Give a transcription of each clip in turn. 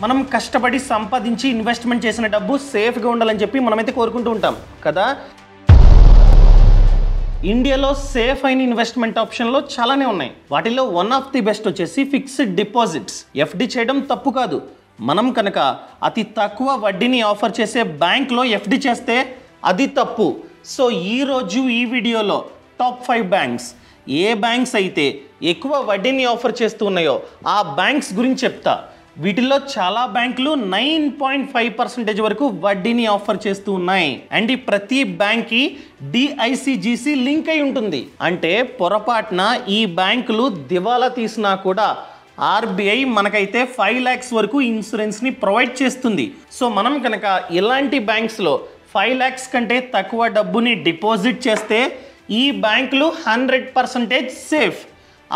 మనం కష్టపడి సంపాదించి ఇన్వెస్ట్మెంట్ చేసిన డబ్బు సేఫ్గా ఉండాలని చెప్పి మనమైతే కోరుకుంటూ ఉంటాం కదా. ఇండియాలో సేఫ్ అయిన ఇన్వెస్ట్మెంట్ ఆప్షన్లో చాలానే ఉన్నాయి. వాటిలో వన్ ఆఫ్ ది బెస్ట్ వచ్చేసి ఫిక్స్డ్ డిపాజిట్స్. ఎఫ్డి చేయడం తప్పు కాదు. మనం కనుక అతి తక్కువ వడ్డీని ఆఫర్ చేసే బ్యాంక్లో ఎఫ్డి చేస్తే అది తప్పు. సో ఈరోజు ఈ వీడియోలో టాప్ 5 బ్యాంక్స్, ఏ బ్యాంక్స్ అయితే ఎక్కువ వడ్డీని ఆఫర్ చేస్తూ ఉన్నాయో ఆ బ్యాంక్స్ గురించి చెప్తా. వీటిల్లో చాలా బ్యాంకులు 9.5% వరకు వడ్డీని ఆఫర్ చేస్తూ ఉన్నాయి. అండ్ ఈ ప్రతి బ్యాంక్కి డిఐసిజిసి లింక్ అయి ఉంటుంది. అంటే పొరపాటున ఈ బ్యాంకులు దివాలా తీసినా కూడా ఆర్బీఐ మనకైతే 5 lakhs వరకు ఇన్సూరెన్స్ని ప్రొవైడ్ చేస్తుంది. సో మనం కనుక ఇలాంటి బ్యాంక్స్లో 5 lakhs కంటే తక్కువ డబ్బుని డిపాజిట్ చేస్తే ఈ బ్యాంకులు 100% సేఫ్.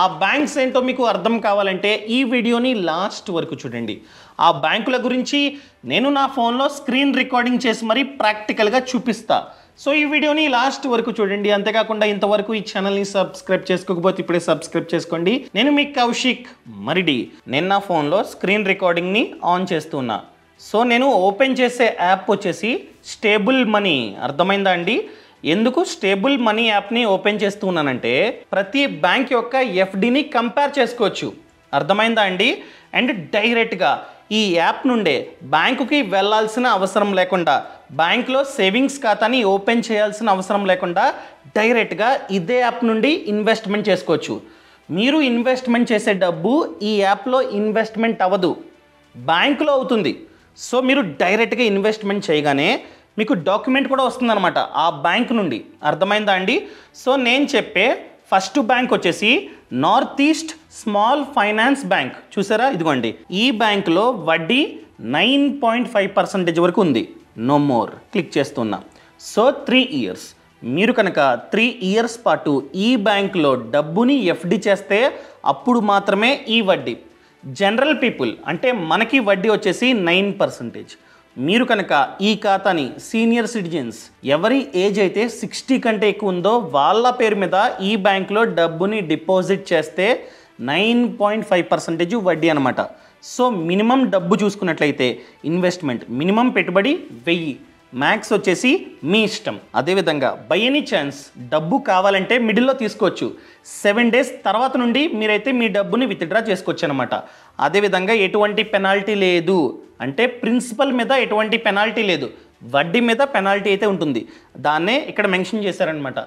ఆ బ్యాంక్స్ ఏంటో మీకు అర్థం కావాలంటే ఈ వీడియోని లాస్ట్ వరకు చూడండి. ఆ బ్యాంకుల గురించి నేను నా ఫోన్లో స్క్రీన్ రికార్డింగ్ చేసి మరీ ప్రాక్టికల్గా చూపిస్తా. సో ఈ వీడియోని లాస్ట్ వరకు చూడండి. అంతేకాకుండా ఇంతవరకు ఈ ఛానల్ని సబ్స్క్రైబ్ చేసుకోకపోతే ఇప్పుడే సబ్స్క్రైబ్ చేసుకోండి. నేను మీ కౌశిక్ మరిడి. నేను నా ఫోన్లో స్క్రీన్ రికార్డింగ్ని ఆన్ చేస్తున్నా. సో నేను ఓపెన్ చేసే యాప్ వచ్చేసి స్టేబుల్ మనీ. అర్థమైందా అండి? ఎందుకు స్టేబుల్ మనీ యాప్ని ఓపెన్ చేస్తూ ఉన్నానంటే ప్రతి బ్యాంక్ యొక్క ఎఫ్డిని కంపేర్ చేసుకోవచ్చు. అర్థమైందా అండి? అండ్ డైరెక్ట్గా ఈ యాప్ నుండే బ్యాంకుకి వెళ్ళాల్సిన అవసరం లేకుండా, బ్యాంక్లో సేవింగ్స్ ఖాతాని ఓపెన్ చేయాల్సిన అవసరం లేకుండా డైరెక్ట్గా ఇదే యాప్ నుండి ఇన్వెస్ట్మెంట్ చేసుకోవచ్చు. మీరు ఇన్వెస్ట్మెంట్ చేసే డబ్బు ఈ యాప్లో ఇన్వెస్ట్మెంట్ అవ్వదు, బ్యాంకులో అవుతుంది. సో మీరు డైరెక్ట్గా ఇన్వెస్ట్మెంట్ చేయగానే మీకు డాక్యుమెంట్ కూడా వస్తుందన్నమాట ఆ బ్యాంక్ నుండి. అర్థమైందా అండి? సో నేను చెప్పే ఫస్ట్ బ్యాంక్ వచ్చేసి north east small finance bank. చూసారా? ఇదిగోండి, ఈ బ్యాంకులో వడ్డీ 9.5% వరకు ఉంది. No more. క్లిక్ చేస్తున్నా. సో 3 years మీరు కనుక 3 years పాటు ఈ బ్యాంకులో డబ్బుని ఎఫ్డి చేస్తే అప్పుడు మాత్రమే ఈ వడ్డీ. జనరల్ పీపుల్ అంటే మనకి వడ్డీ వచ్చేసి 9%. మీరు కనుక ఈ ఖాతాని సీనియర్ సిటిజన్స్, ఎవరి ఏజ్ అయితే 60 కంటే ఎక్కువ ఉందో వాళ్ళ పేరు మీద ఈ బ్యాంకులో డబ్బుని డిపాజిట్ చేస్తే 9.5% వడ్డీ అనమాట. సో మినిమం డబ్బు చూసుకున్నట్లయితే ఇన్వెస్ట్మెంట్ మినిమం పెట్టుబడి 1000, మ్యాక్స్ వచ్చేసి మీ ఇష్టం. అదేవిధంగా బై ఎనీ ఛాన్స్ డబ్బు కావాలంటే మిడిల్లో తీసుకోవచ్చు. 7 days తర్వాత నుండి మీరైతే మీ డబ్బుని విత్డ్రా చేసుకోవచ్చు అనమాట. అదేవిధంగా ఎటువంటి పెనాల్టీ లేదు. అంటే ప్రిన్సిపల్ మీద ఎటువంటి పెనాల్టీ లేదు, వడ్డీ మీద పెనాల్టీ అయితే ఉంటుంది. దాన్నే ఇక్కడ మెన్షన్ చేశారనమాట.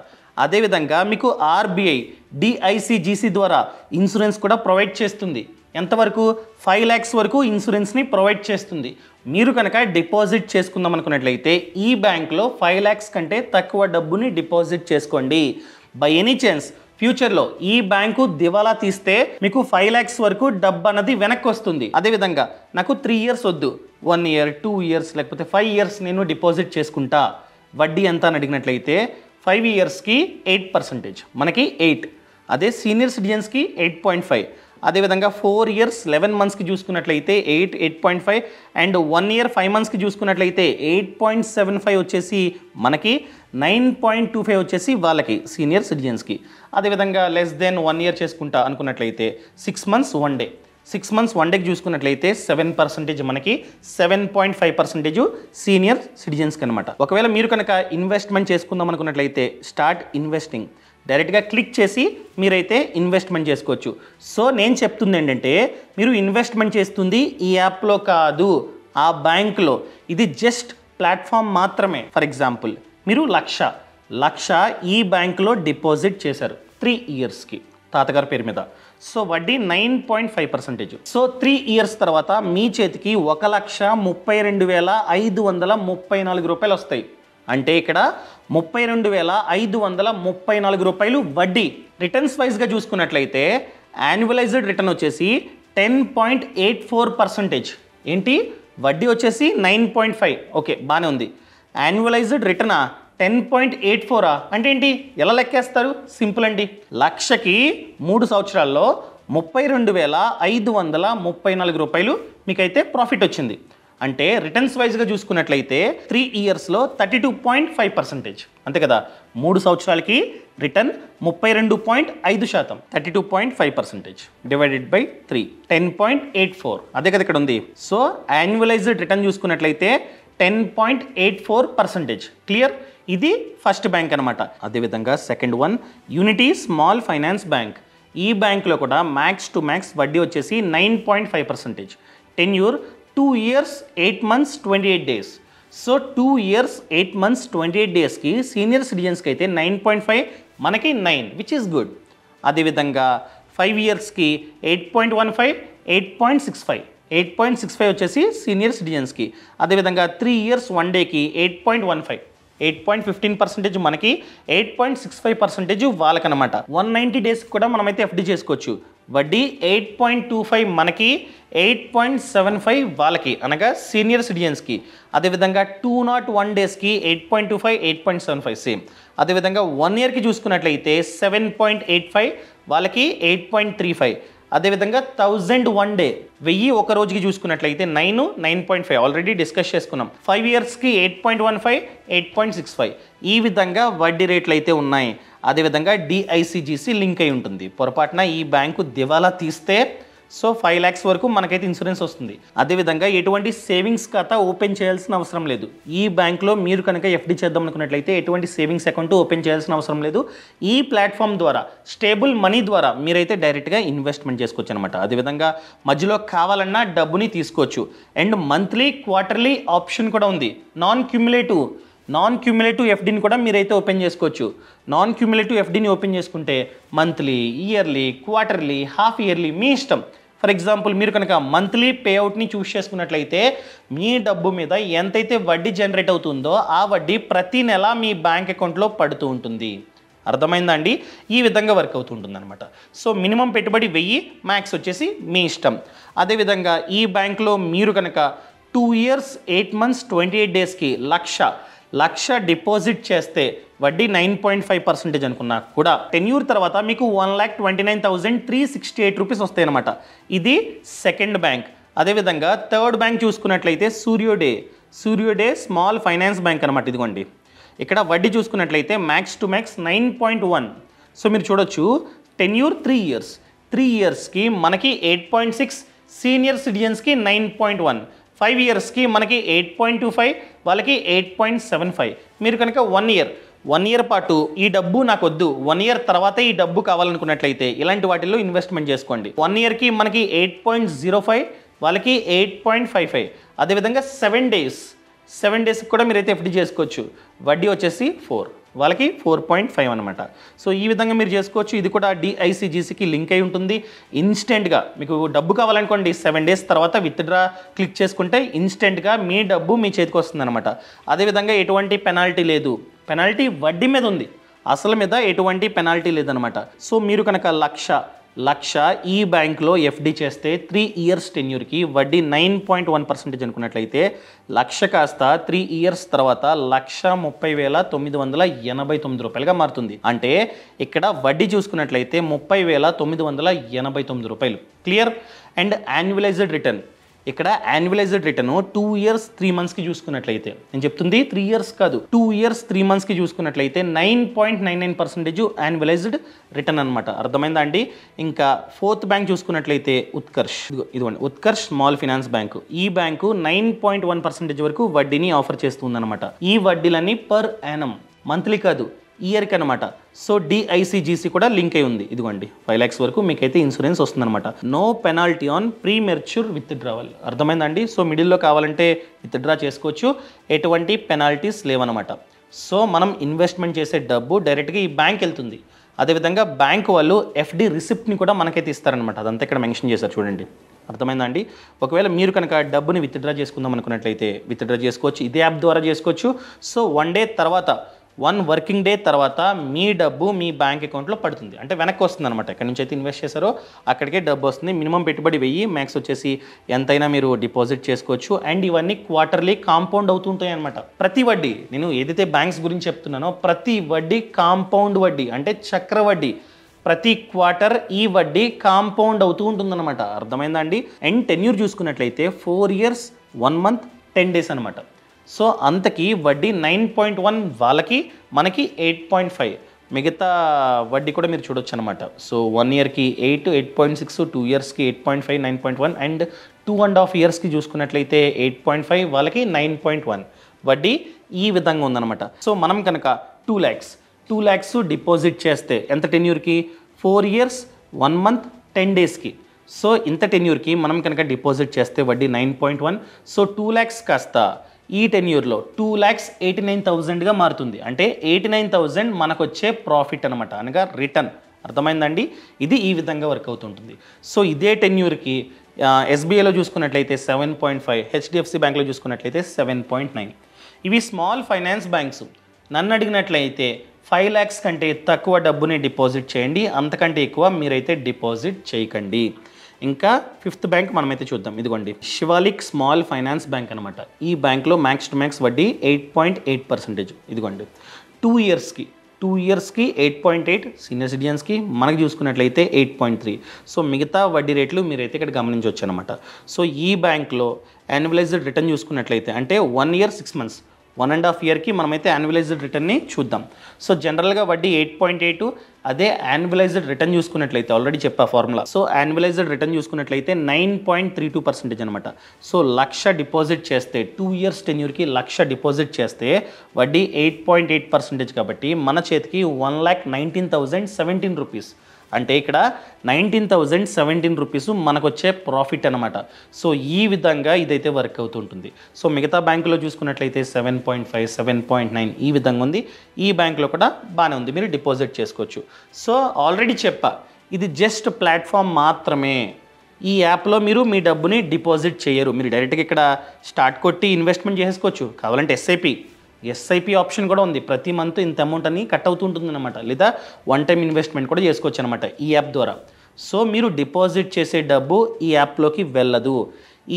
అదేవిధంగా మీకు ఆర్బీఐ డిఐసిజిసి ద్వారా ఇన్సూరెన్స్ కూడా ప్రొవైడ్ చేస్తుంది. ఎంతవరకు? 5 lakhs వరకు ఇన్సూరెన్స్ని ప్రొవైడ్ చేస్తుంది. మీరు కనుక డిపాజిట్ చేసుకుందాం అనుకున్నట్లయితే ఈ బ్యాంక్లో 5 lakhs కంటే తక్కువ డబ్బుని డిపాజిట్ చేసుకోండి. బై ఎనీ ఛాన్స్ ఫ్యూచర్లో ఈ బ్యాంకు దివాలా తీస్తే మీకు 5 lakhs వరకు డబ్బు అన్నది వెనక్కి వస్తుంది. అదేవిధంగా నాకు 3 years వద్దు, 1 year, 2 years లేకపోతే 5 years నేను డిపాజిట్ చేసుకుంటా, వడ్డీ ఎంత అని అడిగినట్లయితే 5 yearsకి 8%, మనకి 8. అదే సీనియర్ సిటిజన్స్కి 8.5. అదేవిధంగా 4 years 11 monthsకి చూసుకున్నట్లయితే 8.5 అండ్ 1 year 5 monthsకి చూసుకున్నట్లయితే 8.75 వచ్చేసి మనకి, 9.25 వచ్చేసి వాళ్ళకి సీనియర్ సిటిజన్స్కి. అదేవిధంగా లెస్ దెన్ 1 year చేసుకుంటా అనుకున్నట్లయితే 6 months 1 day, 6 months 1 dayకి చూసుకున్నట్లయితే 7% మనకి, 7.5% సీనియర్ సిటిజన్స్కి అనమాట. ఒకవేళ మీరు కనుక ఇన్వెస్ట్మెంట్ చేసుకుందాం అనుకున్నట్లయితే స్టార్ట్ ఇన్వెస్టింగ్ డైరెక్ట్గా క్లిక్ చేసి మీరైతే ఇన్వెస్ట్మెంట్ చేసుకోవచ్చు. సో నేను చెప్తుంది ఏంటంటే మీరు ఇన్వెస్ట్మెంట్ చేస్తుంది ఈ యాప్లో కాదు, ఆ బ్యాంకులో. ఇది జస్ట్ ప్లాట్ఫామ్ మాత్రమే. ఫర్ ఎగ్జాంపుల్ మీరు లక్ష ఈ బ్యాంకులో డిపాజిట్ చేశారు 3 yearsకి తాతగారి పేరు మీద. సో వడ్డీ 9.5%. సో 3 years తర్వాత మీ చేతికి 1,32,534 రూపాయలు వస్తాయి. అంటే ఇక్కడ 32,534 రూపాయలు వడ్డీ. రిటర్న్స్ వైజ్గా చూసుకున్నట్లయితే యాన్యువలైజ్డ్ రిటర్న్ వచ్చేసి 10.84%. ఏంటి? వడ్డీ వచ్చేసి 9.5. ఓకే, బాగానే ఉంది. యాన్యువలైజ్డ్ రిటర్నా 10.84 అంటే ఏంటి? ఎలా లెక్కేస్తారు? సింపుల్ అండి. లక్షకి 3 సంవత్సరాల్లో 32,534 రూపాయలు మీకైతే ప్రాఫిట్ వచ్చింది. అంటే రిటర్న్స్ వైజ్గా చూసుకున్నట్లయితే 3 ఇయర్స్లో 32.5%. అంతే కదా, 3 సంవత్సరాలకి రిటర్న్ 32.5%, 32.5% డివైడెడ్ బై 3, 10.84. అదే కదా ఇక్కడ ఉంది. సో యాన్యువలైజ్డ్ రిటర్న్ చూసుకున్నట్లయితే 10.84%. క్లియర్? ఇది ఫస్ట్ బ్యాంక్ అనమాట. అదేవిధంగా second one Unity small finance bank. ఈ బ్యాంకులో కూడా మ్యాక్స్ టు మ్యాక్స్ వడ్డీ వచ్చేసి 9.5%. Tenure 2 years 8 months 28 days. So 2 years 8 months 28 daysకి సీనియర్ సిటిజన్స్కి అయితే 9.5, మనకి 9, విచ్ ఈస్ గుడ్. అదేవిధంగా 5 yearsకి 8.15, 8.65, 8.65 వచ్చేసి సీనియర్ సిటిజన్స్కి. అదేవిధంగా 3 years 1 dayకి 8.15, 8.15% మనకి, 8.65% వాళ్ళకనమాట. 190 days కూడా మనమైతే ఎఫ్డి చేసుకోవచ్చు. వడ్డీ 8.25 మనకి, 8.75 వాళ్ళకి, అనగా సీనియర్ సిటిజన్స్కి. అదేవిధంగా 201 daysకి 8.25, 8.75 సేమ్. అదేవిధంగా 1 yearకి చూసుకున్నట్లయితే 7.85 వాళ్ళకి, 8.35. అదేవిధంగా 1001 day 1000 ఒక రోజుకి చూసుకున్నట్లయితే 9, 9.5 ఆల్రెడీ డిస్కస్ చేసుకున్నాం. 5 yearsకి 8.15, 8.65. ఈ విధంగా వడ్డీ రేట్లు అయితే ఉన్నాయి. అదేవిధంగా డిఐసిజిసి లింక్ అయి ఉంటుంది. పొరపాటున ఈ బ్యాంకు దివాలా తీస్తే సో 5 lakhs వరకు మనకైతే ఇన్సూరెన్స్ వస్తుంది. అదేవిధంగా ఎటువంటి సేవింగ్స్ ఖాతా ఓపెన్ చేయాల్సిన అవసరం లేదు. ఈ బ్యాంక్లో మీరు కనుక ఎఫ్డి చేద్దాం అనుకున్నట్లయితే ఎటువంటి సేవింగ్స్ అకౌంట్ ఓపెన్ చేయాల్సిన అవసరం లేదు. ఈ ప్లాట్ఫామ్ ద్వారా స్టేబుల్ మనీ ద్వారా మీరైతే డైరెక్ట్గా ఇన్వెస్ట్మెంట్ చేసుకోవచ్చు అనమాట. అదేవిధంగా మధ్యలో కావాలన్నా డబ్బుని తీసుకోవచ్చు. అండ్ మంత్లీ, క్వార్టర్లీ ఆప్షన్ కూడా ఉంది. నాన్ క్యూములేటివ్ ఎఫ్డీని కూడా మీరైతే ఓపెన్ చేసుకోవచ్చు. నాన్ క్యూములేటివ్ ఎఫ్డీని ఓపెన్ చేసుకుంటే monthly, yearly, quarterly, half yearly మీ ఇష్టం. ఫర్ ఎగ్జాంపుల్ మీరు కనుక మంత్లీ పేఅవుట్ని చూస్ చేసుకున్నట్లయితే మీ డబ్బు మీద ఎంతైతే వడ్డీ జనరేట్ అవుతుందో ఆ వడ్డీ ప్రతి నెల మీ బ్యాంక్ అకౌంట్లో పడుతూ ఉంటుంది. అర్థమైందా అండి? ఈ విధంగా వర్క్ అవుతుంటుంది అనమాట. సో మినిమం పెట్టుబడి 1000, మ్యాక్స్ వచ్చేసి మీ ఇష్టం. అదేవిధంగా ఈ బ్యాంక్లో మీరు కనుక 2 years 8 months 28 daysకి లక్ష డిపాజిట్ చేస్తే వడ్డీ 9.5% అనుకున్నా కూడా టెన్యూర్ తర్వాత మీకు 1,29,368 రూపీస్ వస్తాయి అనమాట. ఇది సెకండ్ బ్యాంక్. అదేవిధంగా థర్డ్ బ్యాంక్ చూసుకున్నట్లయితే సూర్యోడే స్మాల్ ఫైనాన్స్ బ్యాంక్ అనమాట. ఇదిగోండి, ఇక్కడ వడ్డీ చూసుకున్నట్లయితే మ్యాక్స్ టు మ్యాక్స్ 9.1. సో మీరు చూడొచ్చు, టెన్యూర్ 3 years, 3 yearsకి మనకి 8.6, సీనియర్ సిటిజన్స్కి 9.1, 5 yearsకి మనకి 8.25, వాళ్ళకి 8.75. మీరు కనుక 1 year పాటు ఈ డబ్బు నాకు వద్దు, 1 year తర్వాత ఈ డబ్బు కావాలనుకున్నట్లయితే ఇలాంటి వాటిల్లో ఇన్వెస్ట్మెంట్ చేసుకోండి. 1 yearకి మనకి 8.05, వాళ్ళకి 8.55. అదేవిధంగా 7 daysకి కూడా మీరైతే ఎఫ్డి చేసుకోవచ్చు. వడ్డీ వచ్చేసి 4, వాళ్ళకి 4.5 అనమాట. సో ఈ విధంగా మీరు చేసుకోవచ్చు. ఇది కూడా డిఐసిజిసికి లింక్ అయి ఉంటుంది. ఇన్స్టెంట్గా మీకు డబ్బు కావాలనుకోండి, 7 days తర్వాత విత్డ్రా క్లిక్ చేసుకుంటే ఇన్స్టెంట్గా మీ డబ్బు మీ చేతికి వస్తుంది అనమాట. అదేవిధంగా ఎటువంటి పెనాల్టీ లేదు. పెనాల్టీ వడ్డీ మీద ఉంది, అసలు మీద ఎటువంటి పెనాల్టీ లేదనమాట. సో మీరు కనుక లక్ష ఈ బ్యాంక్లో ఎఫ్డి చేస్తే 3 years టెన్యూర్కి వడ్డీ 9.1% అనుకున్నట్లయితే లక్ష కాస్త 3 years తర్వాత 1,30,989 రూపాయలుగా మారుతుంది. అంటే ఇక్కడ వడ్డీ చూసుకున్నట్లయితే 30,989 రూపాయలు. క్లియర్? అండ్ యాన్యువలైజ్డ్ రిటర్న్, ఇక్కడ యాన్యువలైజ్డ్ రిటర్న్ 2 years 3 monthsకి చూసుకున్నట్లయితే, నేను చెప్తుంది 3 years కాదు, 2 years 3 monthsకి చూసుకున్నట్లయితే 9.99% యాన్యువలైజ్డ్ రిటర్న్ అనమాట. అర్థమైందా అండి? ఇంకా ఫోర్త్ బ్యాంక్ చూసుకున్నట్లయితే ఇదిగోండి ఉత్కర్ష్ స్మాల్ ఫైనాన్స్ బ్యాంకు. ఈ బ్యాంకు 9.1% వరకు వడ్డీని ఆఫర్ చేస్తుందన్నమాట. ఈ వడ్డీలన్నీ పర్ యానం, మంత్లీ కాదు, ఇయర్కి అనమాట. సో డిఐసిజిసి కూడా లింక్ అయి ఉంది. ఇదిగోండి 5 lakhs వరకు మీకైతే ఇన్సూరెన్స్ వస్తుందన్నమాట. No penalty on premature withdrawal. అర్థమైందండి? సో మిడిల్లో కావాలంటే విత్డ్రా చేసుకోవచ్చు, ఎటువంటి పెనాల్టీస్ లేవన్నమాట. సో మనం ఇన్వెస్ట్మెంట్ చేసే డబ్బు డైరెక్ట్గా ఈ బ్యాంక్ వెళ్తుంది. అదేవిధంగా బ్యాంక్ వాళ్ళు ఎఫ్డి రిసిప్ట్ని కూడా మనకైతే ఇస్తారనమాట. అదంతా ఇక్కడ మెన్షన్ చేశారు చూడండి. అర్థమైందా అండి? ఒకవేళ మీరు కనుక డబ్బుని విత్డ్రా చేసుకుందాం అనుకున్నట్లయితే విత్డ్రా చేసుకోవచ్చు, ఇదే యాప్ ద్వారా చేసుకోవచ్చు. సో 1 working day తర్వాత మీ డబ్బు మీ బ్యాంక్ అకౌంట్లో పడుతుంది, అంటే వెనక్కి వస్తుంది అనమాట. ఎక్కడి నుంచి అయితే ఇన్వెస్ట్ చేశారో అక్కడికే డబ్బు వస్తుంది. మినిమం పెట్టుబడి 1000, మ్యాక్స్ వచ్చేసి ఎంతైనా మీరు డిపాజిట్ చేసుకోవచ్చు. అండ్ ఇవన్నీ క్వార్టర్లీ కాంపౌండ్ అవుతుంటాయి అనమాట. ప్రతి వడ్డీ, నేను ఏదైతే బ్యాంక్స్ గురించి చెప్తున్నానో ప్రతి వడ్డీ కాంపౌండ్ వడ్డీ, అంటే చక్రవడ్డీ. ప్రతి క్వార్టర్ ఈ వడ్డీ కాంపౌండ్ అవుతూ ఉంటుందన్నమాట. అర్థమైందా అండి? అండ్ టెన్యూర్ చూసుకున్నట్లయితే 4 years 1 మంత్ 10 డేస్ అనమాట. సో అంతకి వడ్డీ 9.1 వాళ్ళకి, మనకి 8.5. మిగతా వడ్డీ కూడా మీరు చూడొచ్చు అనమాట. సో 1 ఇయర్కి 8, 8.6, 2 ఇయర్స్కి 8.5, 9.1 అండ్ 2.5 ఇయర్స్కి చూసుకున్నట్లయితే 8.5, వాళ్ళకి 9.1 వడ్డీ ఈ విధంగా ఉందన్నమాట. సో మనం కనుక 2 lakhs డిపాజిట్ చేస్తే ఎంత టెన్యూర్కి? 4 ఇయర్స్ 1 మంత్ 10 డేస్కి. సో ఇంత టెన్యూర్కి మనం కనుక డిపాజిట్ చేస్తే వడ్డీ 9.1. సో 2 lakhs కాస్త ఈ టెన్యూర్లో 2,89,000గా మారుతుంది. అంటే 89,000 మనకు వచ్చే ప్రాఫిట్ అనమాట, అనగా రిటర్న్. అర్థమైందండి? ఇది ఈ విధంగా వర్క్ అవుతుంటుంది. సో ఇదే టెన్యూర్కి ఎస్బీఐలో చూసుకున్నట్లయితే 7.5, హెచ్డిఎఫ్సి బ్యాంక్లో చూసుకున్నట్లయితే 7.9. ఇవి స్మాల్ ఫైనాన్స్ బ్యాంక్స్. నన్ను అడిగినట్లయితే 5 lakhs కంటే తక్కువ డబ్బుని డిపాజిట్ చేయండి, అంతకంటే ఎక్కువ మీరైతే డిపాజిట్ చేయకండి. ఇంకా 5th బ్యాంక్ మనమైతే చూద్దాం. ఇదిగోండి, శివాలిక్ స్మాల్ ఫైనాన్స్ బ్యాంక్ అనమాట. ఈ బ్యాంక్లో మ్యాక్స్ టు మ్యాక్స్ వడ్డీ 8.8%. ఇదిగోండి 2 ఇయర్స్కి 8.8, సీనియర్ సిటిజన్స్కి మనకి చూసుకున్నట్లయితే 8.3. సో మిగతా వడ్డీ రేట్లు మీరైతే ఇక్కడ గమనించవచ్చు అనమాట. సో ఈ బ్యాంక్లో యాన్యువలైజ్డ్ రిటర్న్ చూసుకున్నట్లయితే అంటే 1 ఇయర్ 6 మంత్స్, 1.5 ఇయర్కి మనమైతే యాన్యువలైజ్డ్ రిటర్న్ని చూద్దాం. సో జనరల్గా వడ్డీ 8.8. అదే యాన్యువలైజ్డ్ రిటర్న్ చూసుకున్నట్లయితే ఆల్రెడీ చెప్పా ఫార్ములా. సో యాన్యువలైజ్డ్ రిటర్న్ చూసుకున్నట్లయితే 9.32% అనమాట. సో 1,00,000 డిపాజిట్ చేస్తే 2 ఇయర్స్ టెన్యూర్కి 1,00,000 డిపాజిట్ చేస్తే వడ్డీ 8.8% కాబట్టి మన చేతికి 1,19,017 రూపీస్. అంటే ఇక్కడ 19,017 రూపీస్ మనకు వచ్చే ప్రాఫిట్ అనమాట. సో ఈ విధంగా ఇదైతే వర్క్ అవుతుంటుంది. సో మిగతా బ్యాంకులో చూసుకున్నట్లయితే 7.5, 7.9 ఈ విధంగా ఉంది. ఈ బ్యాంకులో కూడా బాగానే ఉంది, మీరు డిపాజిట్ చేసుకోవచ్చు. సో ఆల్రెడీ చెప్పా, ఇది జస్ట్ ప్లాట్ఫామ్ మాత్రమే. ఈ యాప్లో మీరు మీ డబ్బుని డిపాజిట్ చేయరు. మీరు డైరెక్ట్గా ఇక్కడ స్టార్ట్ కొట్టి ఇన్వెస్ట్మెంట్ చేసుకోవచ్చు. కావాలంటే ఎస్ఐపి ఆప్షన్ కూడా ఉంది. ప్రతి మంత్ ఇంత అమౌంట్ అని కట్ అవుతుంటుంది అనమాట. లేదా 1 టైం ఇన్వెస్ట్మెంట్ కూడా చేసుకోవచ్చు అనమాట ఈ యాప్ ద్వారా. సో మీరు డిపాజిట్ చేసే డబ్బు ఈ యాప్లోకి వెళ్ళదు,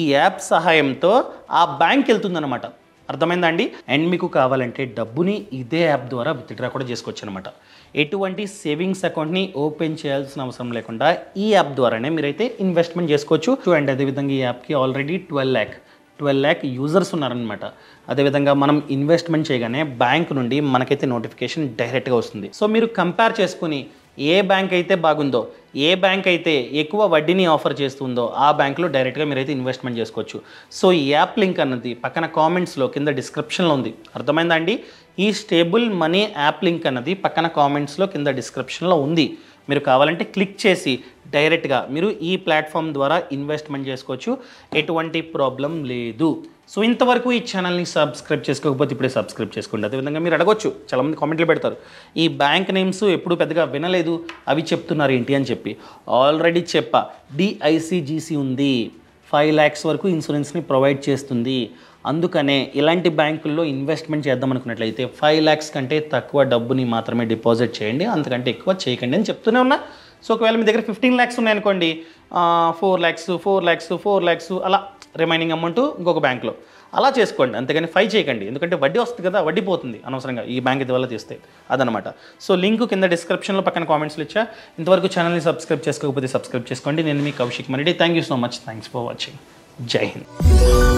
ఈ యాప్ సహాయంతో ఆ బ్యాంక్ వెళ్తుందన్నమాట. అర్థమైందా అండి? అండ్ మీకు కావాలంటే డబ్బుని ఇదే యాప్ ద్వారా విత్డ్రా కూడా చేసుకోవచ్చు అనమాట. ఎటువంటి సేవింగ్స్ అకౌంట్ని ఓపెన్ చేయాల్సిన అవసరం లేకుండా ఈ యాప్ ద్వారానే మీరైతే ఇన్వెస్ట్మెంట్ చేసుకోవచ్చు. అండ్ అదేవిధంగా ఈ యాప్కి ఆల్రెడీ 12 lakh యూజర్స్ ఉన్నారనమాట. అదేవిధంగా మనం ఇన్వెస్ట్మెంట్ చేయగానే బ్యాంక్ నుండి మనకైతే నోటిఫికేషన్ డైరెక్ట్గా వస్తుంది. సో మీరు కంపేర్ చేసుకుని ఏ బ్యాంక్ అయితే బాగుందో, ఏ బ్యాంక్ అయితే ఎక్కువ వడ్డీని ఆఫర్ చేస్తుందో ఆ బ్యాంక్లో డైరెక్ట్గా మీరైతే ఇన్వెస్ట్మెంట్ చేసుకోవచ్చు. సో ఈ యాప్ లింక్ అన్నది పక్కన కామెంట్స్లో కింద డిస్క్రిప్షన్లో ఉంది. అర్థమైందా అండి? ఈ స్టేబుల్ మనీ యాప్ లింక్ అన్నది పక్కన కామెంట్స్లో కింద డిస్క్రిప్షన్లో ఉంది. మీరు కావాలంటే క్లిక్ చేసి డైరెక్ట్గా మీరు ఈ ప్లాట్ఫామ్ ద్వారా ఇన్వెస్ట్మెంట్ చేసుకోవచ్చు, ఎటువంటి ప్రాబ్లం లేదు. సో ఇంతవరకు ఈ ఛానల్ని సబ్స్క్రైబ్ చేసుకోకపోతే ఇప్పుడే సబ్స్క్రైబ్ చేసుకోండి. అదేవిధంగా మీరు అడగొచ్చు, చాలామంది కామెంట్లు పెడతారు, ఈ బ్యాంక్ నేమ్స్ ఎప్పుడు పెద్దగా వినలేదు, అవి చెప్తున్నారు ఏంటి అని చెప్పి. ఆల్రెడీ చెప్పా, DICGC ఉంది, 5 lakhs వరకు ఇన్సూరెన్స్ని ప్రొవైడ్ చేస్తుంది. అందుకనే ఇలాంటి బ్యాంకుల్లో ఇన్వెస్ట్మెంట్ చేద్దాం అనుకున్నట్లయితే 5 lakhs కంటే తక్కువ డబ్బుని మాత్రమే డిపాజిట్ చేయండి, అంతకంటే ఎక్కువ చేయకండి అని చెప్తూనే ఉన్నా. సో ఒకవేళ మీ దగ్గర 15 lakhs ఉన్నాయనుకోండి, 4 lakhs అలా రిమైనింగ్ అమౌంట్ ఇంకొక బ్యాంక్లో అలా చేసుకోండి, అంతేగాని 5 చేయకండి. ఎందుకంటే వడ్డీ వస్తుంది కదా, వడ్డీ పోతుంది అనవసరంగా ఈ బ్యాంక్ ఇది వల్ల తీస్తే, అదనమాట. సో లింక్ కింద డిస్క్రిప్షన్లో పక్కన కామెంట్స్లో ఇచ్చా. ఇంతవరకు ఛానల్ని సబ్స్క్రైబ్ చేసుకోకపోతే సబ్స్క్రైబ్ చేసుకోండి. నేను మీ Kaushik Maridi. Thank you so much. Thanks for watching. Jai Hind.